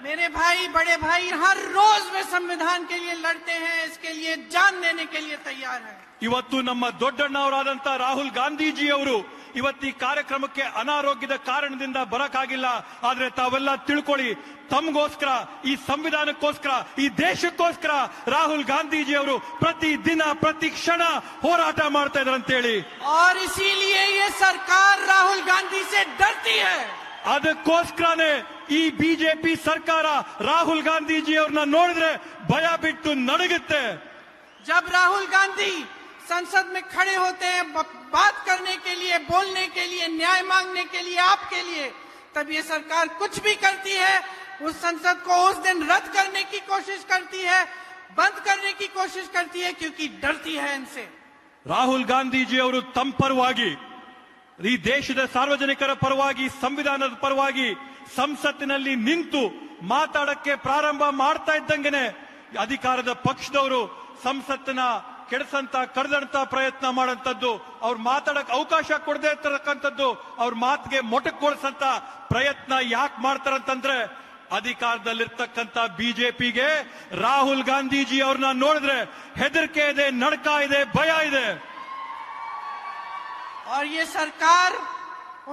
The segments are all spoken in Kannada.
मेरे भाई बड़े भाई हर रोज वे संविधान के लिए लड़ते हैं, इसके लिए जान देने के लिए तैयार है। ಇವತ್ತು ನಮ್ಮ ದೊಡ್ಡಣ್ಣವರಾದಂತ ರಾಹುಲ್ ಗಾಂಧೀಜಿ ಅವರು ಇವತ್ತು ಈ ಕಾರ್ಯಕ್ರಮಕ್ಕೆ ಅನಾರೋಗ್ಯದ ಕಾರಣದಿಂದ ಬರಕಾಗಿಲ್ಲ. ಆದ್ರೆ ತಾವೆಲ್ಲ ತಿಳ್ಕೊಳ್ಳಿ, ತಮಗೋಸ್ಕರ, ಈ ಸಂವಿಧಾನಕ್ಕೋಸ್ಕರ, ಈ ದೇಶಕ್ಕೋಸ್ಕರ ರಾಹುಲ್ ಗಾಂಧೀಜಿ ಅವರು ಪ್ರತಿ ದಿನ ಪ್ರತಿ ಕ್ಷಣ ಹೋರಾಟ ಮಾಡ್ತಾ ಇದ್ದಾರೆ ಅಂತ ಹೇಳಿ. और इसीलिए ये सरकार राहुल गांधी से डरती है. ಅದಕ್ಕೋಸ್ಕರನೇ ಈ ಬಿಜೆಪಿ ಸರ್ಕಾರ ರಾಹುಲ್ ಗಾಂಧೀಜಿ ಅವ್ರನ್ನ ನೋಡಿದ್ರೆ ಭಯ ಬಿಟ್ಟು ನಡುಗುತ್ತೆ. जब राहुल गांधी संसद में खड़े होते हैं बात करने के लिए, बोलने के लिए, न्याय मांगने के लिए, आपके लिए, तब ये सरकार कुछ भी करती है, उस संसद को उस दिन रद्द करने की कोशिश करती है, बंद करने की कोशिश करती है, क्योंकि डरती है इनसे. ರಾಹುಲ್ ಗಾಂಧೀಜಿ ಅವರು ತಮ್ಮ ಪರವಾಗಿ, ಈ ದೇಶದ ಸಾರ್ವಜನಿಕರ ಪರವಾಗಿ, ಸಂವಿಧಾನದ ಪರವಾಗಿ ಸಂಸತ್ತಿನಲ್ಲಿ ನಿಂತು ಮಾತಾಡಕ್ಕೆ ಪ್ರಾರಂಭ ಮಾಡ್ತಾ ಇದ್ದಂಗೆನೆ ಅಧಿಕಾರದ ಪಕ್ಷದವರು ಸಂಸತ್ತಿನ ಕಡದಂತ ಪ್ರಯತ್ನ ಮಾಡಂತದ್ದು, ಅವ್ರ ಮಾತಾಡಕ್ ಅವಕಾಶ ಕೊಡದೇ ಇರ್ತಕ್ಕಂಥದ್ದು, ಅವ್ರ ಮಾತಿಗೆ ಮೊಟಕುಗೊಳಿಸಂತ ಪ್ರಯತ್ನ ಯಾಕೆ ಮಾಡ್ತಾರಂತಂದ್ರೆ ಅಧಿಕಾರದಲ್ಲಿರ್ತಕ್ಕಂಥ ಬಿಜೆಪಿಗೆ ರಾಹುಲ್ ಗಾಂಧೀಜಿ ಅವ್ರನ್ನ ನೋಡಿದ್ರೆ ಹೆದರಿಕೆ ಇದೆ, ನಡಕ ಇದೆ, ಭಯ ಇದೆ. और ये सरकार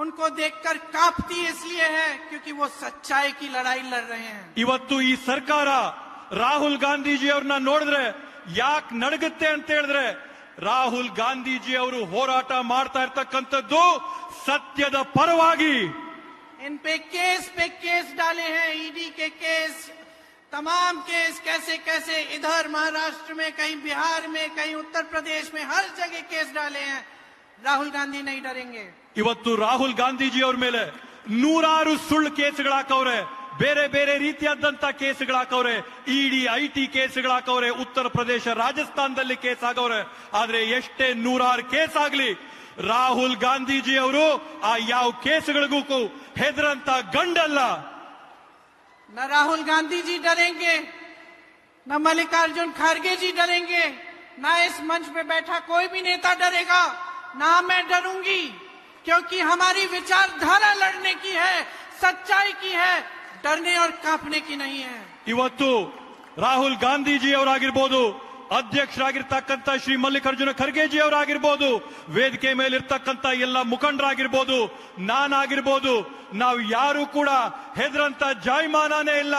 उनको देखकर कांपती इसलिए है क्योंकि वो सच्चाई की लड़ाई लड़ रहे हैं. ಇವತ್ತು ಈ ಸರ್ಕಾರ ರಾಹುಲ್ ಗಾಂಧೀಜಿ ಅವ್ರನ್ನ ನೋಡಿದ್ರೆ ಯಾಕೆ ನಡಗುತ್ತೆ ಅಂತ ಹೇಳಿದ್ರೆ ರಾಹುಲ್ ಗಾಂಧೀಜಿ ಅವರು ಹೋರಾಟ ಮಾಡ್ತಾ ಇರ್ತಕ್ಕಂಥದ್ದು ಸತ್ಯದ ಪರವಾಗಿ. इन पे केस डाले हैं, ईडी के केस, तमाम केस, कैसे कैसे इधर महाराष्ट्र में, कहीं बिहार में, कहीं उत्तर प्रदेश में, हर जगह केस डाले हैं. राहुल गांधी नहीं डरेंगे. ಇವತ್ತು ರಾಹುಲ್ ಗಾಂಧೀಜಿ ಅವ್ರ ಮೇಲೆ ನೂರಾರು ಸುಳ್ಳು ಕೇಸ್ಗಳು ಹಾಕವ್ರೆ, ಬೇರೆ ಬೇರೆ ರೀತಿಯಾದಂತ ಕೇಸ್ಗಳು ಹಾಕವ್ರೆ, ಇಡಿ ಐಟಿ ಕೇಸ್ಗಳು ಹಾಕವ್ರೆ, ಉತ್ತರ ಪ್ರದೇಶ ರಾಜಸ್ಥಾನದಲ್ಲಿ ಕೇಸ್ ಆಗವ್ರೆ. ಆದ್ರೆ ಎಷ್ಟೇ ನೂರಾರು ಕೇಸ್ ಆಗ್ಲಿ, ರಾಹುಲ್ ಗಾಂಧೀಜಿ ಅವರು ಆ ಯಾವ ಕೇಸ್ಗಳಿಗೂ ಹೆದರಂತ ಗಂಡಲ್ಲ. न राहुल गांधी जी डरेंगे, न मल्लिकार्जुन खड़गे जी डरेंगे, न इस मंच पे बैठा कोई भी नेता डरेगा, ना मैं डरूंगी, क्योंकि हमारी विचारधारा लड़ने की है, सच्चाई की है, डरने और कांपने की नहीं है. ಇವತ್ತು ರಾಹುಲ್ ಗಾಂಧೀಜಿ ಅವರಾಗಿರ್ಬೋದು, ಅಧ್ಯಕ್ಷರಾಗಿರ್ತಕ್ಕಂಥ ಶ್ರೀ ಮಲ್ಲಿಕಾರ್ಜುನ ಖರ್ಗೆಜಿ ಅವರಾಗಿರ್ಬೋದು, ವೇದಿಕೆ ಮೇಲಿರ್ತಕ್ಕಂಥ ಎಲ್ಲ ಮುಖಂಡರಾಗಿರ್ಬೋದು, ನಾನಾಗಿರ್ಬೋದು, ನಾವು ಯಾರು ಕೂಡ ಹೆದರಂತ ಜಾಯಮಾನನೇ ಇಲ್ಲ.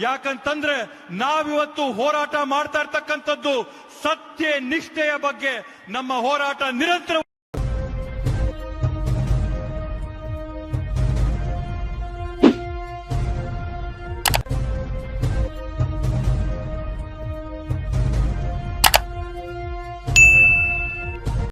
ಯಾಕಂತಂದ್ರೆ ನಾವಿವತ್ತು ಹೋರಾಟ ಮಾಡ್ತಾ ಇರ್ತಕ್ಕಂಥದ್ದು ಸತ್ಯ ನಿಷ್ಠೆಯ ಬಗ್ಗೆ. ನಮ್ಮ ಹೋರಾಟ ನಿರಂತರ